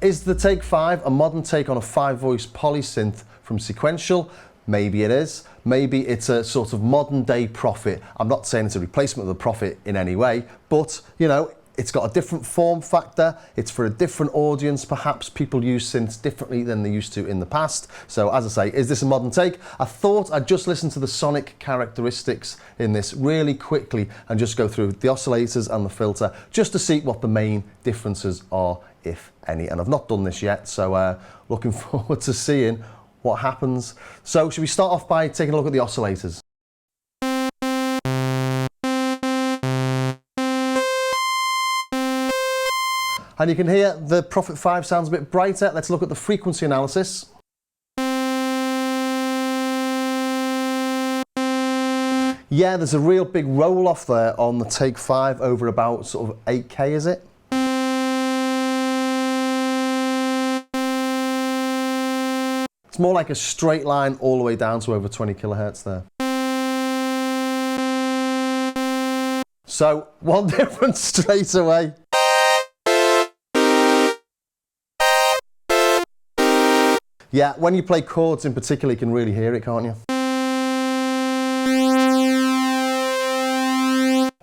Is the Take 5 a modern take on a 5-voice polysynth from sequential? Maybe it is. Maybe it's a sort of modern day Prophet. I'm not saying it's a replacement of the Prophet in any way, but you know, it's got a different form factor. It's for a different audience. Perhaps people use synths differently than they used to in the past. So as I say, is this a modern take? I thought I'd just listen to the sonic characteristics in this really quickly and just go through the oscillators and the filter just to see what the main differences are, if any. And I've not done this yet, so looking forward to seeing what happens. So should we start off by taking a look at the oscillators? And you can hear the Prophet 5 sounds a bit brighter. Let's look at the frequency analysis. Yeah, there's a real big roll off there on the Take 5 over about sort of 8K, is it? It's more like a straight line all the way down to over 20 kilohertz there. So, one difference straight away. Yeah, when you play chords in particular, you can really hear it, can't you?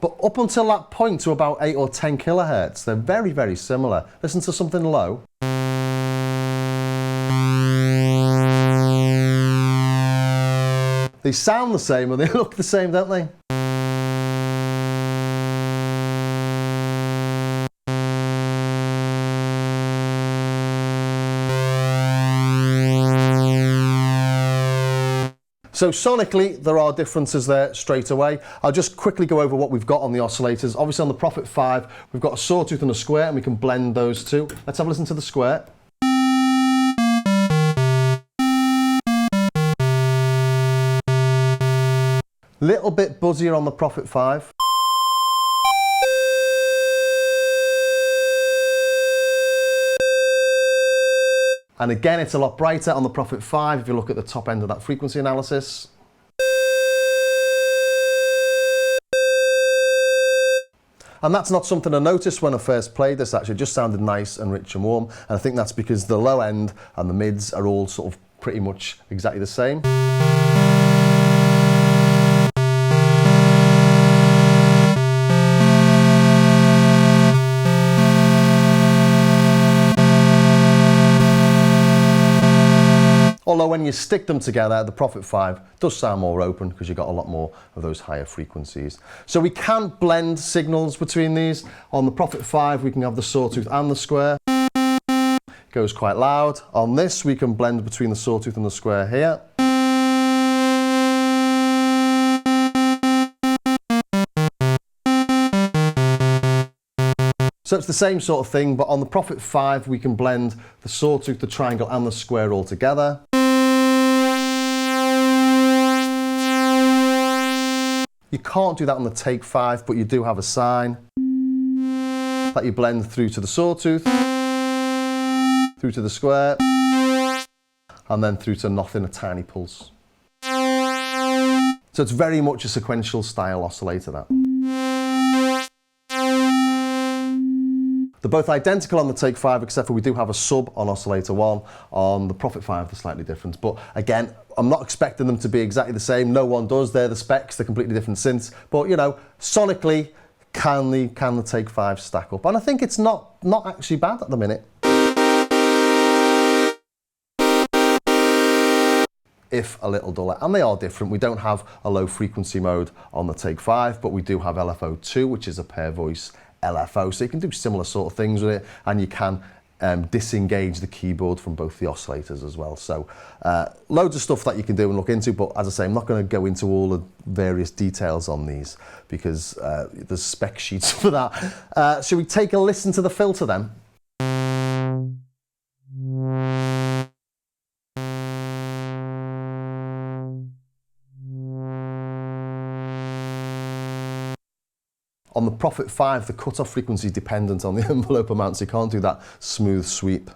But up until that point to about 8 or 10 kilohertz, they're very, very similar. Listen to something low. They sound the same and they look the same, don't they? So sonically, there are differences there straight away. I'll just quickly go over what we've got on the oscillators. Obviously on the Prophet 5, we've got a sawtooth and a square, and we can blend those two. Let's have a listen to the square. Little bit buzzier on the Prophet 5. And again, it's a lot brighter on the Prophet 5 if you look at the top end of that frequency analysis. And that's not something I noticed when I first played this, actually. It just sounded nice and rich and warm. And I think that's because the low end and the mids are all sort of pretty much exactly the same. Although when you stick them together, the Prophet 5 does sound more open because you've got a lot more of those higher frequencies. So we can blend signals between these. On the Prophet 5, we can have the sawtooth and the square. It goes quite loud. On this, we can blend between the sawtooth and the square here. So it's the same sort of thing, but on the Prophet 5, we can blend the sawtooth, the triangle, and the square all together. You can't do that on the Take 5, but you do have a sine that you blend through to the sawtooth, through to the square, and then through to nothing, a tiny pulse. So it's very much a sequential style oscillator, that. They're both identical on the Take 5, except for we do have a sub on oscillator 1. On the Prophet 5, they're slightly different. But again, I'm not expecting them to be exactly the same. No one does. They're the specs. They're completely different synths. But, you know, sonically, can the Take 5 stack up? And I think it's not actually bad at the minute. If a little duller. And they are different. We don't have a low frequency mode on the Take 5, but we do have LFO2, which is a pair voice LFO, so you can do similar sort of things with it, and you can disengage the keyboard from both the oscillators as well. So loads of stuff that you can do and look into, but as I say, I'm not going to go into all the various details on these because there's spec sheets for that. Should we take a listen to the filter then? On the Prophet 5, the cutoff frequency is dependent on the envelope amount, so you can't do that smooth sweep.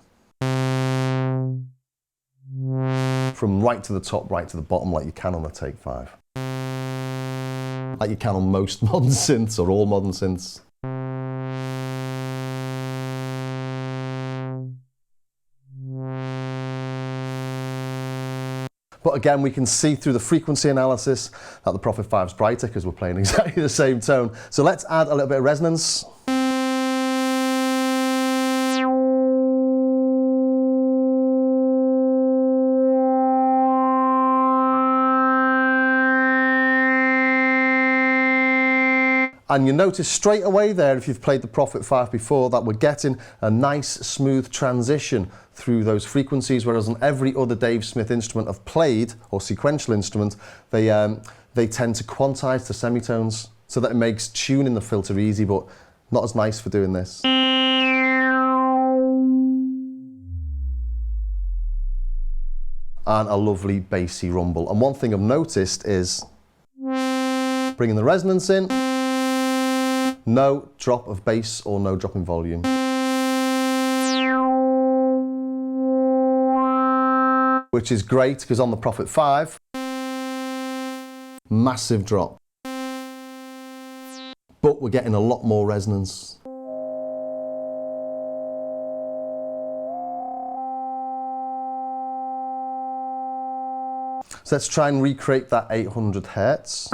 From right to the top, right to the bottom, like you can on the Take 5. Like you can on most modern synths, or all modern synths. But again, we can see through the frequency analysis that the Prophet 5 is brighter because we're playing exactly the same tone. So let's add a little bit of resonance. And you notice straight away there, if you've played the Prophet 5 before, that we're getting a nice smooth transition through those frequencies, whereas on every other Dave Smith instrument I've played, or sequential instrument, they tend to quantize to semitones, so that it makes tuning the filter easy, but not as nice for doing this. And a lovely bassy rumble. And one thing I've noticed is bringing the resonance in, no drop of bass or no drop in volume. Which is great because on the Prophet 5, massive drop. But we're getting a lot more resonance. So let's try and recreate that 800 Hertz.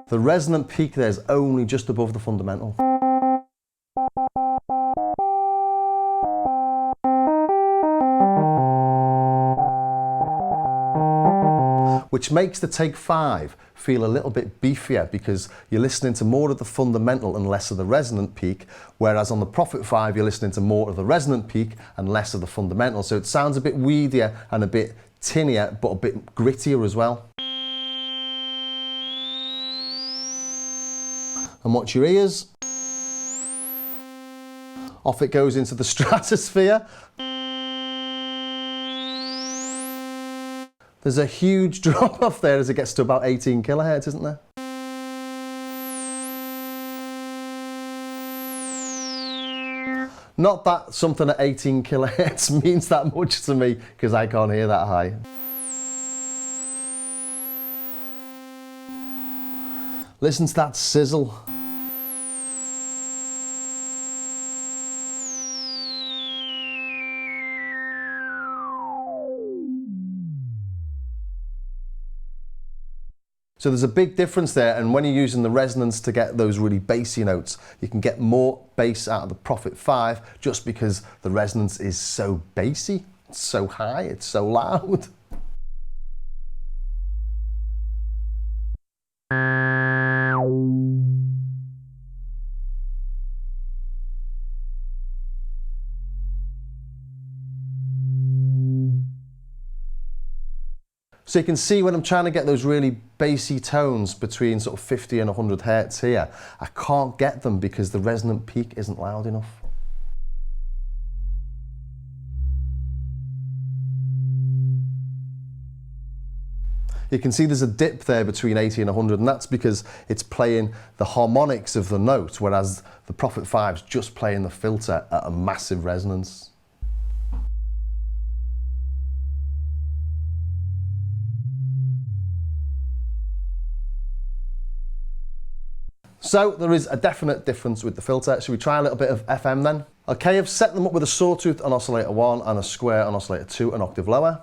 The resonant peak there is only just above the fundamental. Which makes the take 5 feel a little bit beefier because you're listening to more of the fundamental and less of the resonant peak, whereas on the Prophet 5 you're listening to more of the resonant peak and less of the fundamental. So it sounds a bit weedier and a bit tinnier, but a bit grittier as well. And watch your ears. Off it goes into the stratosphere. There's a huge drop off there as it gets to about 18 kilohertz, isn't there? Not that something at 18 kilohertz means that much to me, because I can't hear that high. Listen to that sizzle. So there's a big difference there, and when you're using the resonance to get those really bassy notes, you can get more bass out of the Prophet 5 just because the resonance is so bassy, it's so high, it's so loud. So you can see when I'm trying to get those really bassy tones between sort of 50 and 100 Hertz here, I can't get them because the resonant peak isn't loud enough. You can see there's a dip there between 80 and 100, and that's because it's playing the harmonics of the note, whereas the Prophet 5 is just playing the filter at a massive resonance. So there is a definite difference with the filter. Should we try a little bit of FM then? Okay, I've set them up with a sawtooth on oscillator 1 and a square on oscillator 2, an octave lower.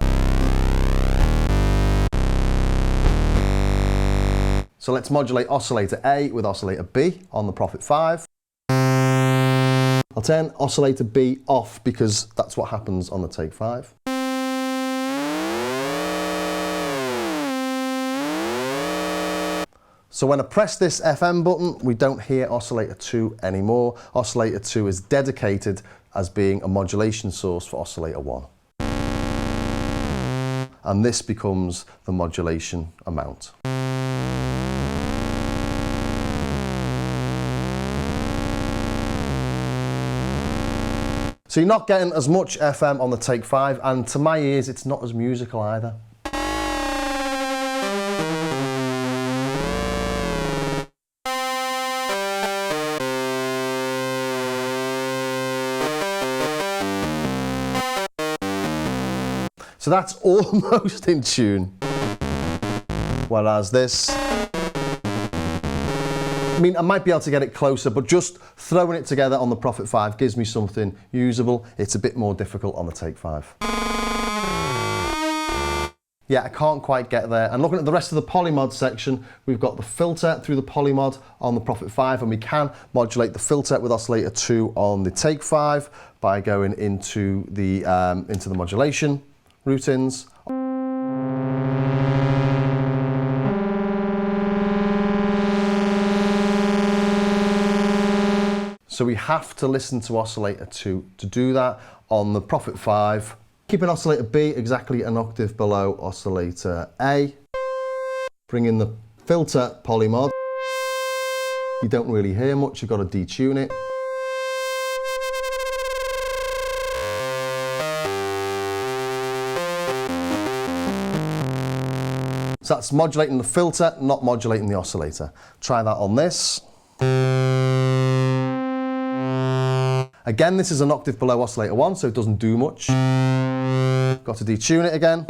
So let's modulate oscillator A with oscillator B on the Prophet 5. I'll turn oscillator B off because that's what happens on the take 5. So when I press this FM button, we don't hear oscillator 2 anymore. Oscillator 2 is dedicated as being a modulation source for oscillator 1. And this becomes the modulation amount. So you're not getting as much FM on the take 5, and to my ears it's not as musical either. So that's almost in tune, whereas this mean, I might be able to get it closer, but just throwing it together on the Prophet 5 gives me something usable. It's a bit more difficult on the Take 5. Yeah, I can't quite get there. And looking at the rest of the polymod section, we've got the filter through the polymod on the Prophet 5, and we can modulate the filter with oscillator 2 on the Take 5 by going into the modulation routines. So we have to listen to oscillator 2 to do that on the Prophet 5. Keeping oscillator B exactly an octave below oscillator A. Bring in the filter polymod. You don't really hear much, you've got to detune it. So that's modulating the filter, not modulating the oscillator. Try that on this. Again, this is an octave below oscillator 1, so it doesn't do much. Got to detune it again.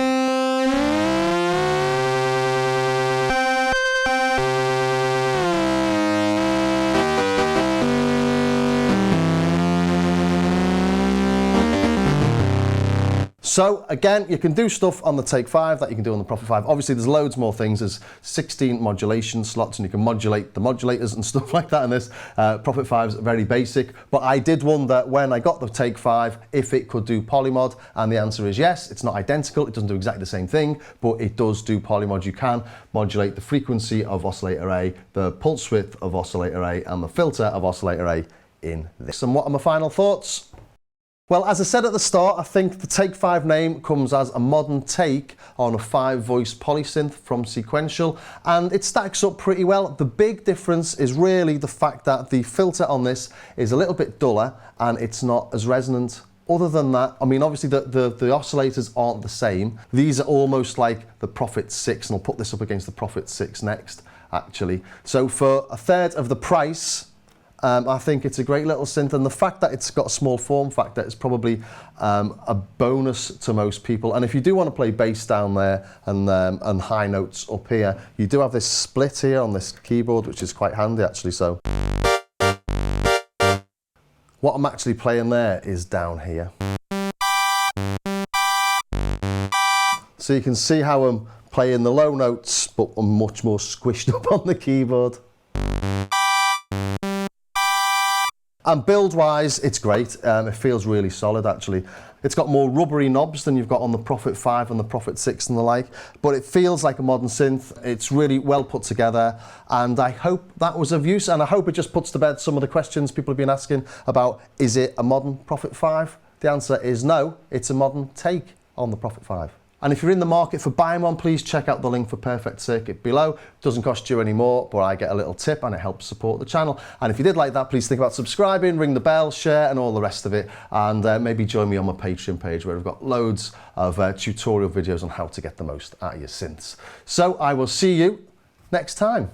So again, you can do stuff on the Take 5 that you can do on the Prophet 5. Obviously there's loads more things. There's 16 modulation slots and you can modulate the modulators and stuff like that in this. Prophet 5 is very basic, but I did wonder when I got the Take 5 if it could do polymod, and the answer is yes. It's not identical, it doesn't do exactly the same thing, but it does do polymod. You can modulate the frequency of oscillator A, the pulse width of oscillator A, and the filter of oscillator A in this. And what are my final thoughts? Well, as I said at the start, I think the Take 5 name comes as a modern take on a 5-voice polysynth from Sequential, and it stacks up pretty well. The big difference is really the fact that the filter on this is a little bit duller and it's not as resonant. Other than that, I mean, obviously the oscillators aren't the same. These are almost like the Prophet 6, and I'll put this up against the Prophet 6 next, actually. So for a third of the price, I think it's a great little synth, and the fact that it's got a small form factor is probably a bonus to most people. And if you do want to play bass down there and high notes up here, you do have this split here on this keyboard, which is quite handy actually. So what I'm actually playing there is down here. So you can see how I'm playing the low notes, but I'm much more squished up on the keyboard. And build-wise, it's great. It feels really solid, actually. It's got more rubbery knobs than you've got on the Prophet 5 and the Prophet 6 and the like, but it feels like a modern synth. It's really well put together, and I hope that was of use, and I hope it just puts to bed some of the questions people have been asking about, is it a modern Prophet 5? The answer is no, it's a modern take on the Prophet 5. And if you're in the market for buying one, please check out the link for Perfect Circuit below. It doesn't cost you any more, but I get a little tip and it helps support the channel. And if you did like that, please think about subscribing, ring the bell, share, and all the rest of it. And maybe join me on my Patreon page where I've got loads of tutorial videos on how to get the most out of your synths. So I will see you next time.